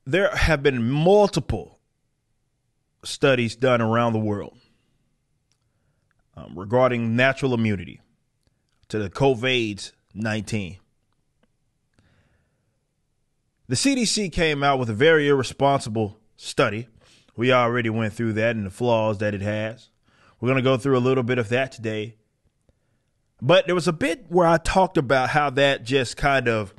there have been multiple studies done around the world regarding natural immunity to the COVID-19. The CDC came out with a very irresponsible study. We already went through that and the flaws that it has. We're going to go through a little bit of that today. But there was a bit where I talked about how that just kind of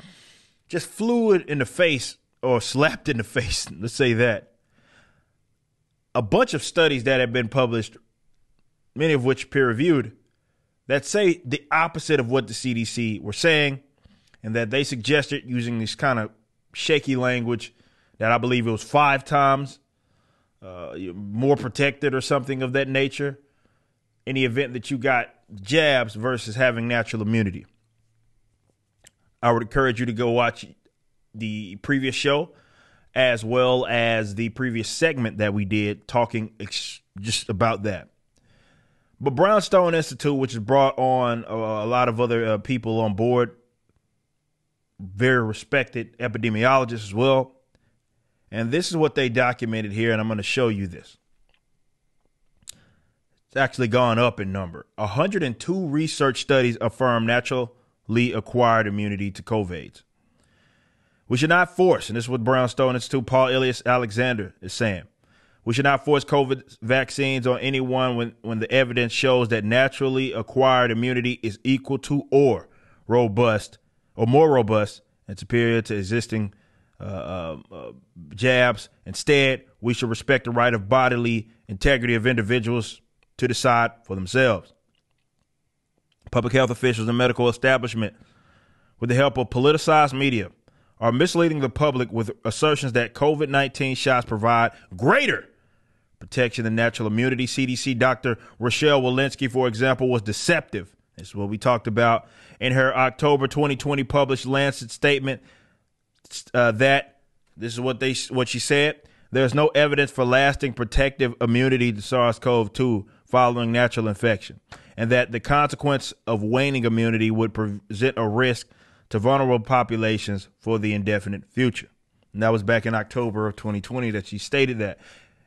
just flew it in the face, or slapped in the face, let's say that. A bunch of studies that have been published, many of which peer-reviewed, that say the opposite of what the CDC were saying, and that they suggested using this kind of shaky language that I believe it was 5 times more protected or something of that nature in the event that you got jabs versus having natural immunity. I would encourage you to go watch the previous show as well as the previous segment that we did talking just about that. But Brownstone Institute, which has brought on a lot of other people on board, very respected epidemiologists as well. And this is what they documented here, and I'm going to show you this. It's actually gone up in number. 102 research studies affirm naturally acquired immunity to COVID. We should not force, and this is what Brownstone Institute Paul Elias Alexander is saying, we should not force COVID vaccines on anyone when the evidence shows that naturally acquired immunity is equal to or more robust and superior to existing jabs. Instead, we should respect the right of bodily integrity of individuals to decide for themselves. Public health officials and medical establishment, with the help of politicized media, are misleading the public with assertions that COVID-19 shots provide greater protection than natural immunity. CDC Dr. Rochelle Walensky, for example, was deceptive. This is what we talked about in her October 2020 published Lancet statement that this is what she said. There's no evidence for lasting protective immunity to SARS-CoV-2 following natural infection, and that the consequence of waning immunity would present a risk to vulnerable populations for the indefinite future. And that was back in October of 2020 that she stated that.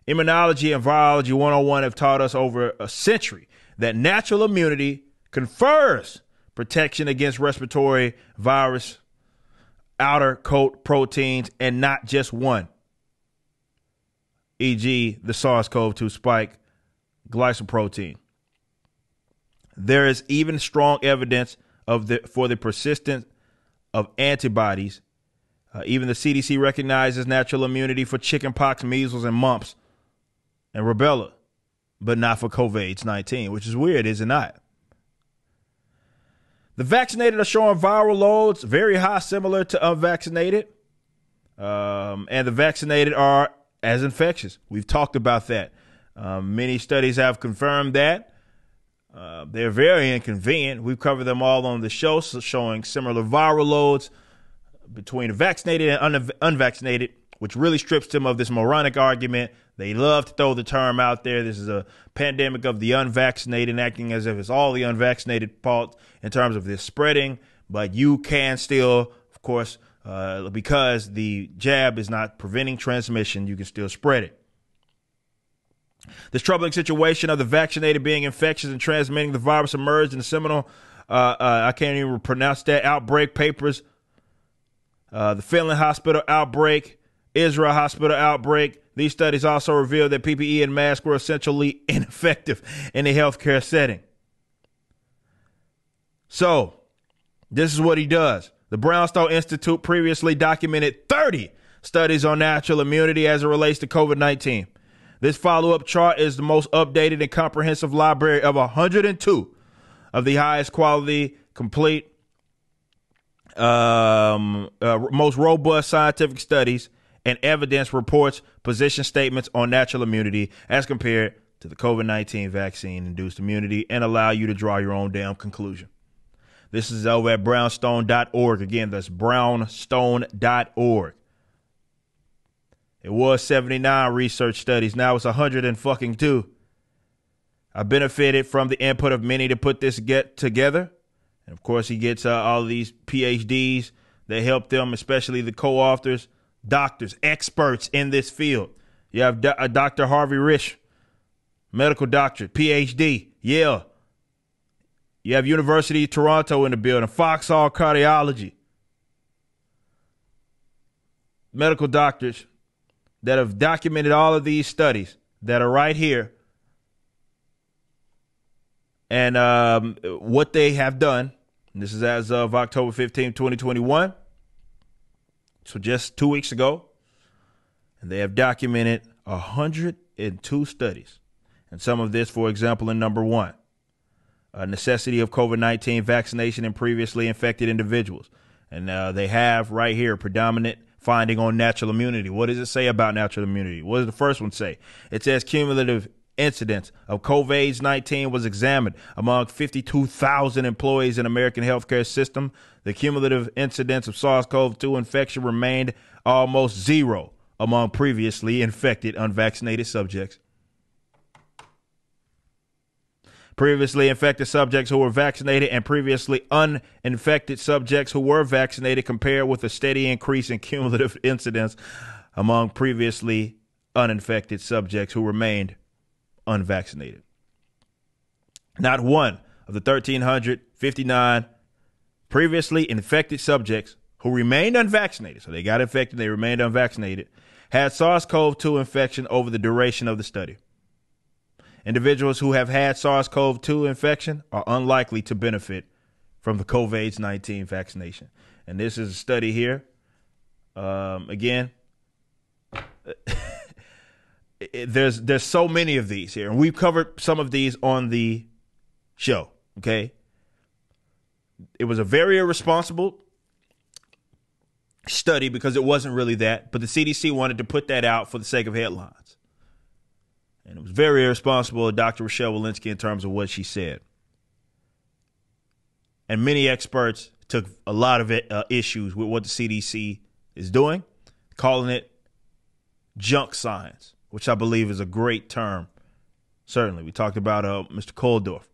Immunology and virology 101 have taught us over a century that natural immunity confers protection against respiratory virus outer coat proteins, and not just one, e.g. the SARS-CoV-2 spike glycoprotein. There is even strong evidence for the persistence of antibodies. Even the CDC recognizes natural immunity for chickenpox, measles, and mumps, and rubella, but not for COVID-19, which is weird, is it not? The vaccinated are showing viral loads very high, similar to unvaccinated. And the vaccinated are as infectious. We've talked about that. Many studies have confirmed that. They're very inconvenient. We've covered them all on the show, so showing similar viral loads between the vaccinated and unvaccinated, which really strips them of this moronic argument. They love to throw the term out there. This is a pandemic of the unvaccinated, acting as if it's all the unvaccinated fault in terms of this spreading. But you can still, of course, because the jab is not preventing transmission, you can still spread it. This troubling situation of the vaccinated being infectious and transmitting the virus emerged in the seminal, I can't even pronounce that, outbreak papers. The Finland hospital outbreak, Israel hospital outbreak. These studies also revealed that PPE and masks were essentially ineffective in a healthcare setting. So, this is what he does. The Brownstone Institute previously documented 30 studies on natural immunity as it relates to COVID-19. This follow-up chart is the most updated and comprehensive library of 102 of the highest quality, complete, most robust scientific studies and evidence reports position statements on natural immunity as compared to the COVID-19 vaccine-induced immunity, and allow you to draw your own damn conclusion. This is over at brownstone.org. Again, that's brownstone.org. It was 79 research studies. Now it's 102. I benefited from the input of many to put this together. And of course, he gets all of these PhDs that help them, especially the co-authors, doctors, experts in this field. You have Dr. Harvey Risch, medical doctorate, PhD, Yale. You have University of Toronto in the building, Foxhall Cardiology. Medical doctors that have documented all of these studies that are right here. And what they have done, and this is as of October 15, 2021. So just 2 weeks ago. And they have documented 102 studies. And some of this, for example, in number one, necessity of COVID-19 vaccination in previously infected individuals. And they have right here predominant finding on natural immunity. What does it say about natural immunity? What does the first one say? It says cumulative incidence of COVID-19 was examined among 52,000 employees in American healthcare system. The cumulative incidence of SARS-CoV-2 infection remained almost zero among previously infected unvaccinated subjects. Previously infected subjects who were vaccinated and previously uninfected subjects who were vaccinated compared with a steady increase in cumulative incidence among previously uninfected subjects who remained unvaccinated. Not one of the 1,359 previously infected subjects who remained unvaccinated, so they got infected, they remained unvaccinated, had SARS-CoV-2 infection over the duration of the study. Individuals who have had SARS-CoV-2 infection are unlikely to benefit from the COVID-19 vaccination. And this is a study here. Again, there's so many of these here, and we've covered some of these on the show. Okay, it was a very irresponsible study because it wasn't really that, but the CDC wanted to put that out for the sake of headlines, and it was very irresponsible of Dr. Rochelle Walensky in terms of what she said. And many experts took a lot of issues with what the CDC is doing, calling it junk science, which I believe is a great term. Certainly. We talked about Mr. Koldorf,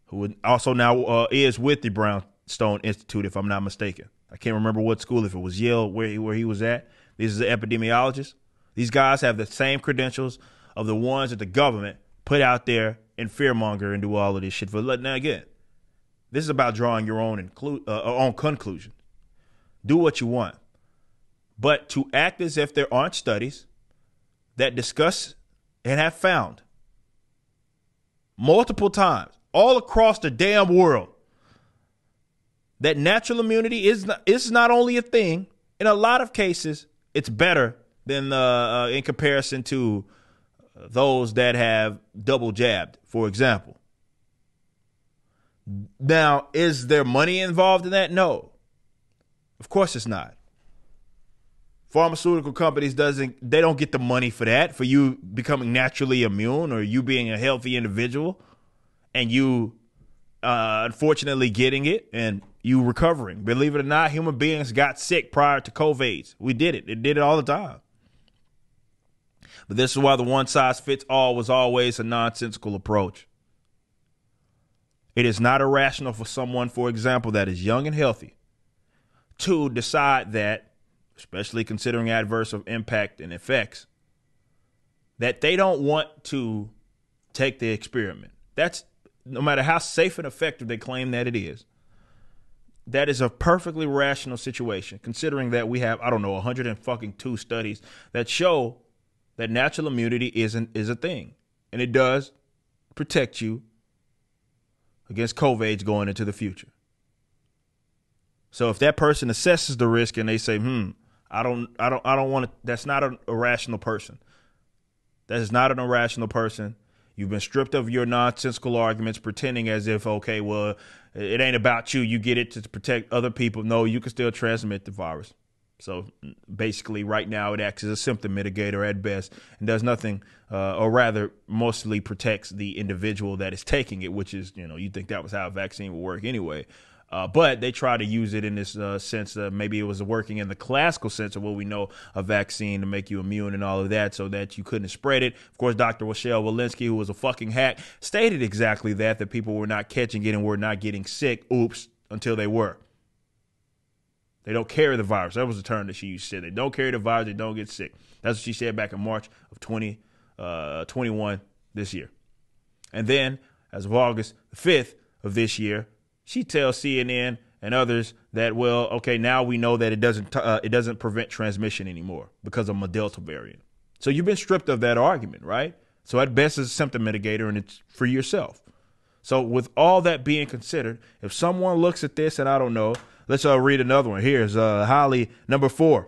who also now is with the Brownstone Institute, if I'm not mistaken. I can't remember what school, if it was Yale, where he was at. This is an epidemiologist. These guys have the same credentials of the ones that the government put out there and fearmonger and do all of this shit for. Now, again, this is about drawing your own conclusion. Do what you want. But to act as if there aren't studies that discuss and have found multiple times all across the damn world that natural immunity is not only a thing, in a lot of cases, it's better than in comparison to those that have double jabbed, for example. Now, is there money involved in that? No. Of course it's not. Pharmaceutical companies they don't get the money for that, for you becoming naturally immune or you being a healthy individual and you unfortunately getting it and you recovering. Believe it or not, human beings got sick prior to COVID. We did it. It did it all the time. But this is why the one size fits all was always a nonsensical approach. It is not irrational for someone, for example, that is young and healthy to decide that, especially considering adverse impact and effects, that they don't want to take the experiment. That's no matter how safe and effective they claim that it is. That is a perfectly rational situation, considering that we have, 102 studies that show that natural immunity is a thing. And it does protect you against COVID going into the future. So if that person assesses the risk and they say, I don't want to, that's not an irrational person. That is not an irrational person. You've been stripped of your nonsensical arguments, pretending as if, okay, well, it ain't about you. You get it to protect other people. No, you can still transmit the virus. So basically right now it acts as a symptom mitigator at best and does nothing, or rather mostly protects the individual that is taking it, which is, you think that was how a vaccine would work anyway. But they try to use it in this sense that maybe it was working in the classical sense of what we know a vaccine to make you immune and all of that so that you couldn't spread it. Of course, Dr. Rochelle Walensky, who was a fucking hack, stated exactly that people were not catching it and were not getting sick. Oops, until they were. They don't carry the virus. That was the term that she used. She said they don't carry the virus. They don't get sick. That's what she said back in March of 2021 this year. And then, as of August 5th of this year, she tells CNN and others that, well, okay, now we know that it doesn't prevent transmission anymore because of a Delta variant. So you've been stripped of that argument, right? So at best it's a symptom mitigator, and it's for yourself. So with all that being considered, if someone looks at this, and I don't know, let's read another one. Here's highly, number 4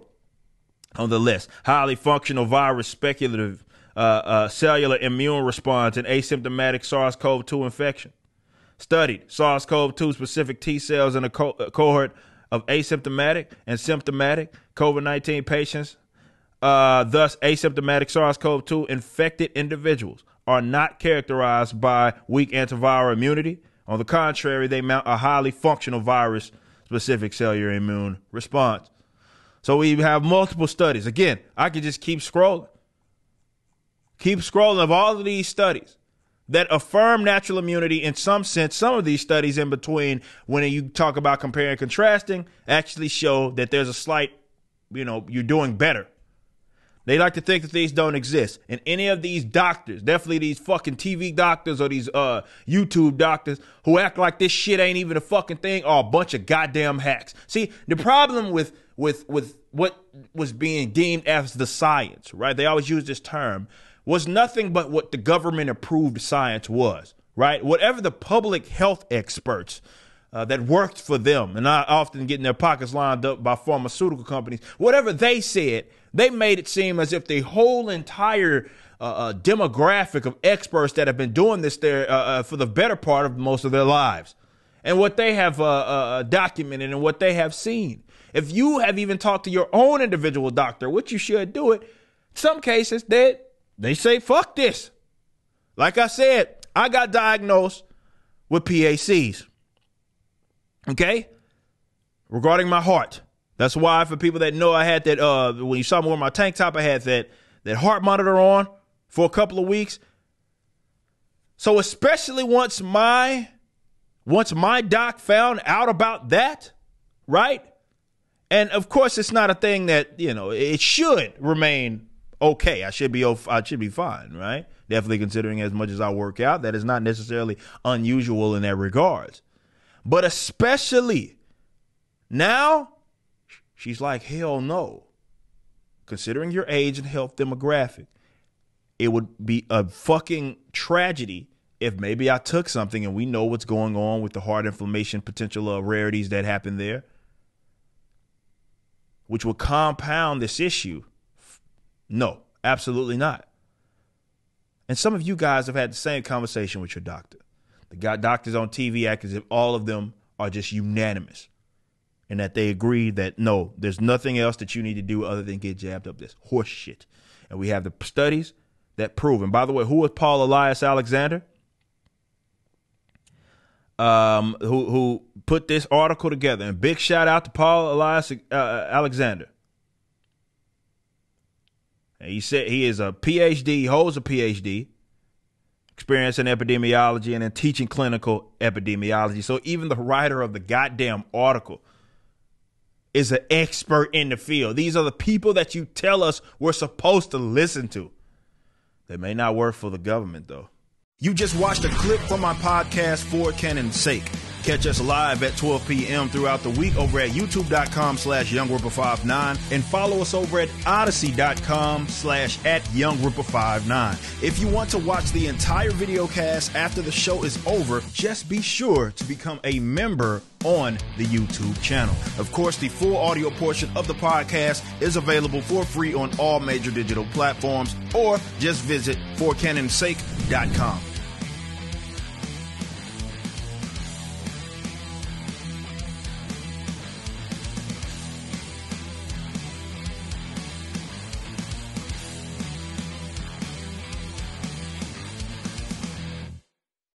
on the list, highly functional virus speculative cellular immune response in asymptomatic SARS-CoV-2 infection. Studied SARS-CoV-2 specific T cells in a cohort of asymptomatic and symptomatic COVID-19 patients. Thus, asymptomatic SARS-CoV-2 infected individuals are not characterized by weak antiviral immunity. On the contrary, they mount a highly functional virus-specific cellular immune response. So we have multiple studies. Again, I could just keep scrolling. Keep scrolling of all of these studies that affirm natural immunity in some sense. Some of these studies in between, when you talk about comparing and contrasting, actually show that there's a slight, you're doing better. They like to think that these don't exist. And any of these doctors, definitely these fucking TV doctors or these YouTube doctors who act like this shit ain't even a fucking thing, are a bunch of goddamn hacks. See, the problem with what was being deemed as the science, right? They always use this term, was nothing but what the government approved science was, right? Whatever the public health experts that worked for them, and I often getting their pockets lined up by pharmaceutical companies, whatever they said, they made it seem as if the whole entire demographic of experts that have been doing this there for the better part of most of their lives, and what they have documented and what they have seen. If you have even talked to your own individual doctor, which you should do it, in some cases they say, fuck this. Like I said, I got diagnosed with PACs. Okay? Regarding my heart. That's why, for people that know, I had that, when you saw me wearing my tank top, I had that heart monitor on for a couple of weeks. So especially once my doc found out about that, right? And of course, it's not a thing that, it should remain okay. I should be fine, right? Definitely considering as much as I work out, that is not necessarily unusual in that regards. But especially now, she's like, hell no. Considering your age and health demographic, it would be a fucking tragedy if maybe I took something and we know what's going on with the heart inflammation potential rarities that happen there, which will compound this issue. No, absolutely not. And some of you guys have had the same conversation with your doctor. The doctors on TV act as if all of them are just unanimous and that they agree that, no, there's nothing else that you need to do other than get jabbed up this horse shit. And we have the studies that prove. And by the way, who was Paul Elias Alexander? Who put this article together. And big shout out to Paul Elias Alexander. And he said he is a PhD, he holds a PhD, experience in epidemiology and in teaching clinical epidemiology. So even the writer of the goddamn article is an expert in the field. These are the people that you tell us we're supposed to listen to. They may not work for the government, though. You just watched a clip from my podcast, For Canon's Sake. Catch us live at 12 p.m. throughout the week over at youtube.com/YoungRipper59 and follow us over at odyssey.com/@YoungRipper59. If you want to watch the entire video cast after the show is over, just be sure to become a member on the YouTube channel. Of course, the full audio portion of the podcast is available for free on all major digital platforms, or just visit forcanonsake.com.